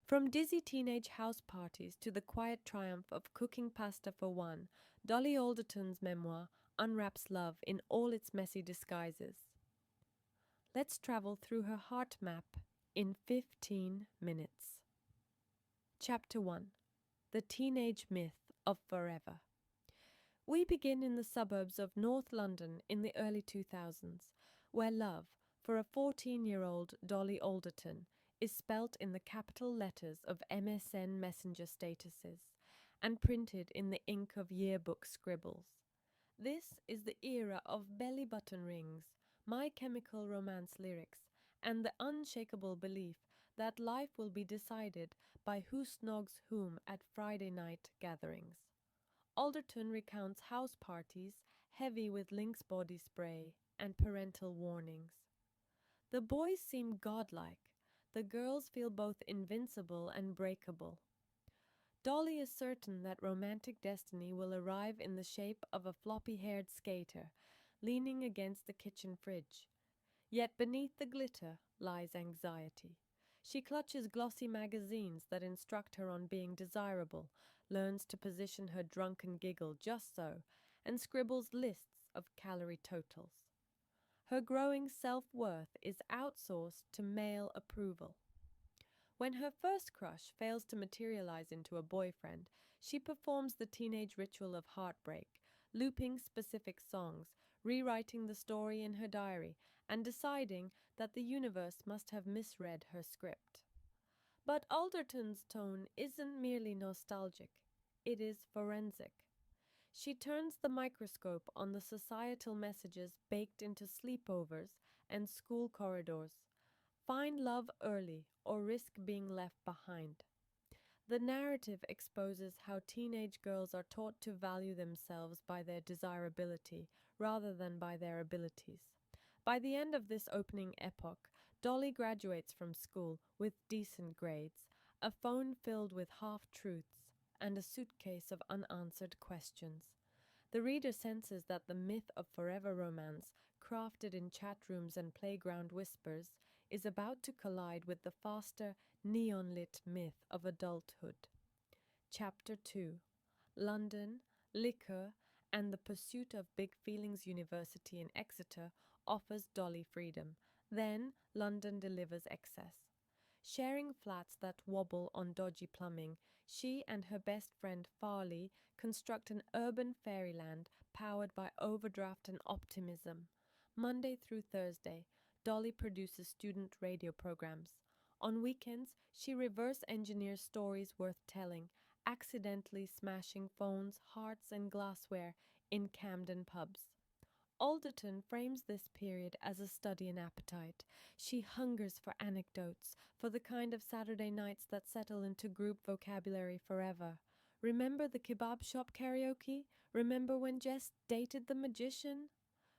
From dizzy teenage house parties to the quiet triumph of cooking pasta for one, Dolly Alderton's memoir unwraps love in all its messy disguises. Let's travel through her heart map in 15 minutes. Chapter 1: The Teenage Myth of Forever. We begin in the suburbs of North London in the early 2000s, where love, for a 14-year-old Dolly Alderton, is spelt in the capital letters of MSN Messenger statuses and printed in the ink of yearbook scribbles. This is the era of belly button rings, My Chemical Romance lyrics, and the unshakable belief that life will be decided by who snogs whom at Friday night gatherings. Alderton recounts house parties heavy with Lynx body spray and parental warnings. The boys seem godlike. The girls feel both invincible and breakable. Dolly is certain that romantic destiny will arrive in the shape of a floppy-haired skater leaning against the kitchen fridge. Yet beneath the glitter lies anxiety. She clutches glossy magazines that instruct her on being desirable, learns to position her drunken giggle just so, and scribbles lists of calorie totals. Her growing self-worth is outsourced to male approval. When her first crush fails to materialize into a boyfriend, she performs the teenage ritual of heartbreak, looping specific songs, rewriting the story in her diary, and deciding that the universe must have misread her script. But Alderton's tone isn't merely nostalgic, it is forensic. She turns the microscope on the societal messages baked into sleepovers and school corridors. Find love early or risk being left behind. The narrative exposes how teenage girls are taught to value themselves by their desirability rather than by their abilities. By the end of this opening epoch, Dolly graduates from school with decent grades, a phone filled with half-truths, and a suitcase of unanswered questions. The reader senses that the myth of forever romance, crafted in chat rooms and playground whispers, is about to collide with the faster, neon-lit myth of adulthood. Chapter 2: London, Liquor, and the Pursuit of Big Feelings University in Exeter offers Dolly freedom. Then London delivers excess. Sharing flats that wobble on dodgy plumbing, she and her best friend Farley construct an urban fairyland powered by overdraft and optimism. Monday through Thursday, Dolly produces student radio programs. On weekends, she reverse engineers stories worth telling, accidentally smashing phones, hearts, and glassware in Camden pubs. Alderton frames this period as a study in appetite. She hungers for anecdotes, for the kind of Saturday nights that settle into group vocabulary forever. Remember the kebab shop karaoke? Remember when Jess dated the magician?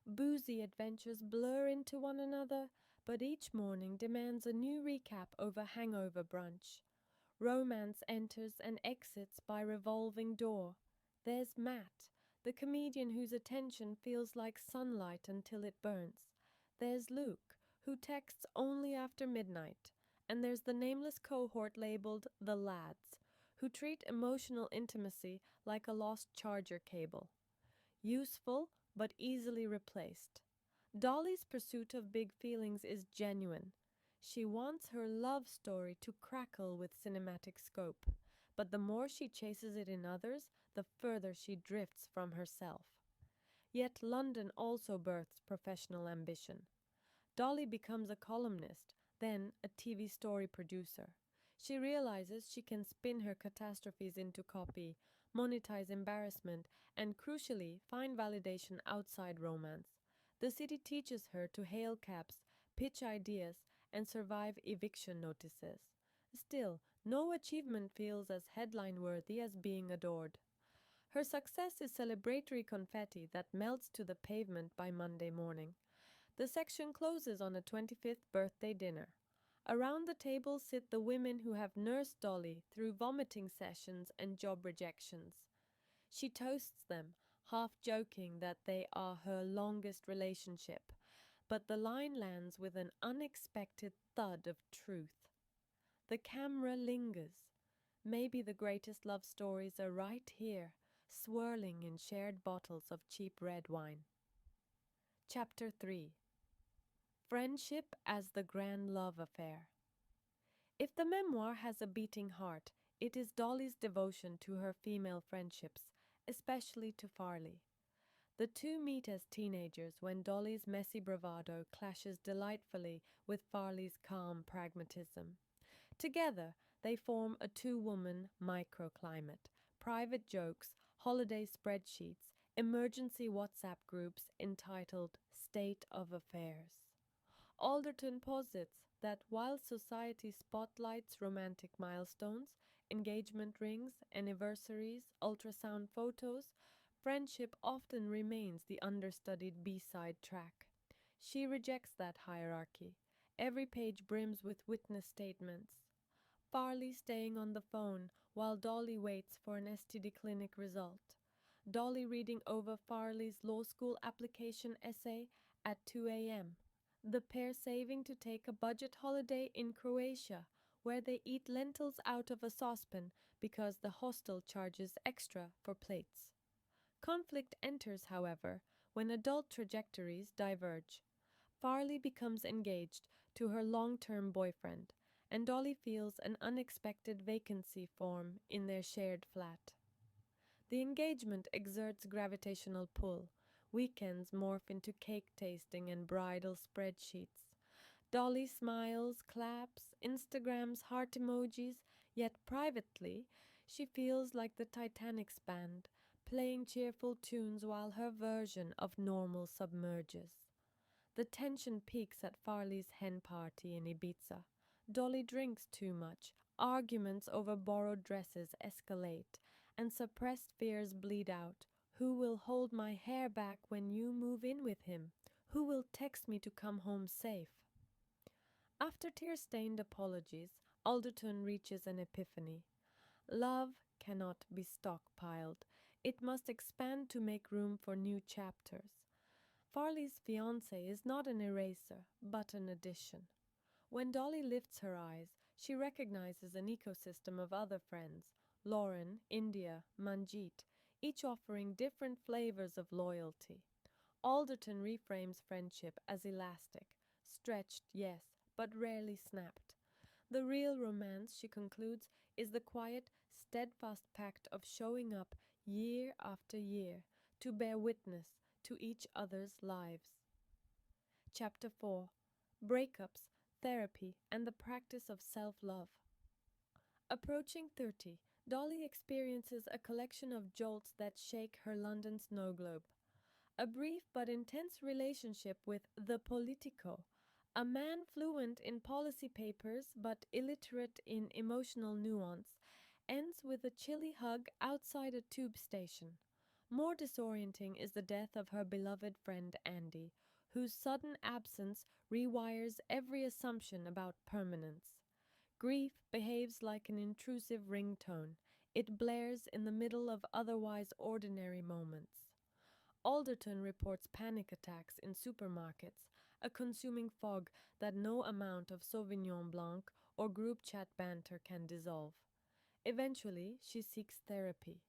Boozy adventures blur into one another, but each morning demands a new recap over hangover brunch. Romance enters and exits by revolving door. There's Matt, the comedian whose attention feels like sunlight until it burns. There's Luke, who texts only after midnight. And there's the nameless cohort labeled the lads, who treat emotional intimacy like a lost charger cable. Useful, but easily replaced. Dolly's pursuit of big feelings is genuine. She wants her love story to crackle with cinematic scope, but the more she chases it in others, the further she drifts from herself. Yet London also births professional ambition. Dolly becomes a columnist, then a TV story producer. She realizes she can spin her catastrophes into copy, monetize embarrassment, and crucially, find validation outside romance. The city teaches her to hail cabs, pitch ideas, and survive eviction notices. Still, no achievement feels as headline-worthy as being adored. Her success is celebratory confetti that melts to the pavement by Monday morning. The section closes on a 25th birthday dinner. Around the table sit the women who have nursed Dolly through vomiting sessions and job rejections. She toasts them, half joking that they are her longest relationship, but the line lands with an unexpected thud of truth. The camera lingers. Maybe the greatest love stories are right here, swirling in shared bottles of cheap red wine. Chapter 3. Friendship as the Grand Love Affair. If the memoir has a beating heart, it is Dolly's devotion to her female friendships, especially to Farley. The two meet as teenagers when Dolly's messy bravado clashes delightfully with Farley's calm pragmatism. Together, they form a two-woman microclimate, private jokes, holiday spreadsheets, emergency WhatsApp groups entitled State of Affairs. Alderton posits that while society spotlights romantic milestones, engagement rings, anniversaries, ultrasound photos, friendship often remains the understudied B-side track. She rejects that hierarchy. Every page brims with witness statements. Farley staying on the phone while Dolly waits for an STD clinic result. Dolly reading over Farley's law school application essay at 2 a.m. The pair saving to take a budget holiday in Croatia, where they eat lentils out of a saucepan because the hostel charges extra for plates. Conflict enters, however, when adult trajectories diverge. Farley becomes engaged to her long-term boyfriend, and Dolly feels an unexpected vacancy form in their shared flat. The engagement exerts gravitational pull. Weekends morph into cake tasting and bridal spreadsheets. Dolly smiles, claps, Instagrams heart emojis, yet privately, she feels like the Titanic's band, playing cheerful tunes while her version of normal submerges. The tension peaks at Farley's hen party in Ibiza. Dolly drinks too much, arguments over borrowed dresses escalate, and suppressed fears bleed out. Who will hold my hair back when you move in with him? Who will text me to come home safe? After tear-stained apologies, Alderton reaches an epiphany. Love cannot be stockpiled. It must expand to make room for new chapters. Farley's fiancé is not an eraser, but an addition. When Dolly lifts her eyes, she recognizes an ecosystem of other friends, Lauren, India, Manjeet, each offering different flavors of loyalty. Alderton reframes friendship as elastic, stretched, yes, but rarely snapped. The real romance, she concludes, is the quiet, steadfast pact of showing up year after year to bear witness to each other's lives. Chapter 4. Breakups, Therapy, and the Practice of Self-Love. Approaching 30, Dolly experiences a collection of jolts that shake her London snow globe. A brief but intense relationship with the Politico, a man fluent in policy papers but illiterate in emotional nuance, ends with a chilly hug outside a tube station. More disorienting is the death of her beloved friend Andy, whose sudden absence rewires every assumption about permanence. Grief behaves like an intrusive ringtone. It blares in the middle of otherwise ordinary moments. Alderton reports panic attacks in supermarkets, a consuming fog that no amount of Sauvignon Blanc or group chat banter can dissolve. Eventually, she seeks therapy.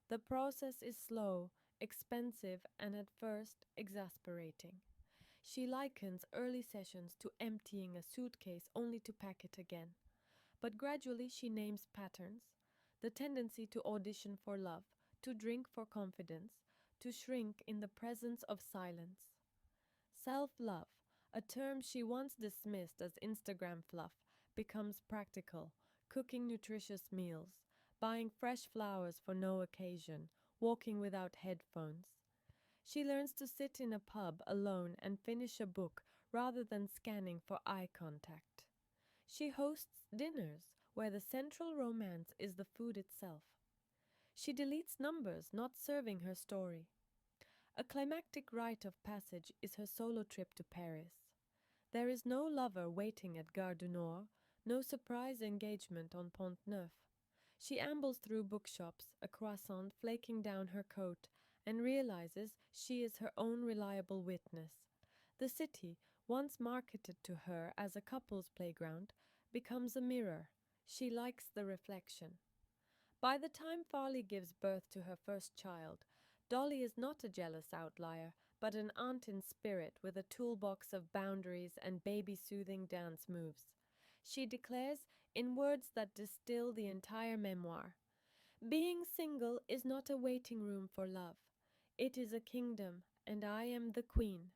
The process is slow, expensive, and at first exasperating. She likens early sessions to emptying a suitcase only to pack it again. But gradually she names patterns: the tendency to audition for love, to drink for confidence, to shrink in the presence of silence. Self-love, a term she once dismissed as Instagram fluff, becomes practical, cooking nutritious meals, buying fresh flowers for no occasion, walking without headphones. She learns to sit in a pub alone and finish a book rather than scanning for eye contact. She hosts dinners where the central romance is the food itself. She deletes numbers not serving her story. A climactic rite of passage is her solo trip to Paris. There is no lover waiting at Gare du Nord, no surprise engagement on Pont Neuf. She ambles through bookshops, a croissant flaking down her coat, and realizes she is her own reliable witness. The city, once marketed to her as a couple's playground, becomes a mirror. She likes the reflection. By the time Farley gives birth to her first child, Dolly is not a jealous outlier, but an aunt in spirit with a toolbox of boundaries and baby-soothing dance moves. She declares, in words that distill the entire memoir, "Being single is not a waiting room for love. It is a kingdom, and I am the queen."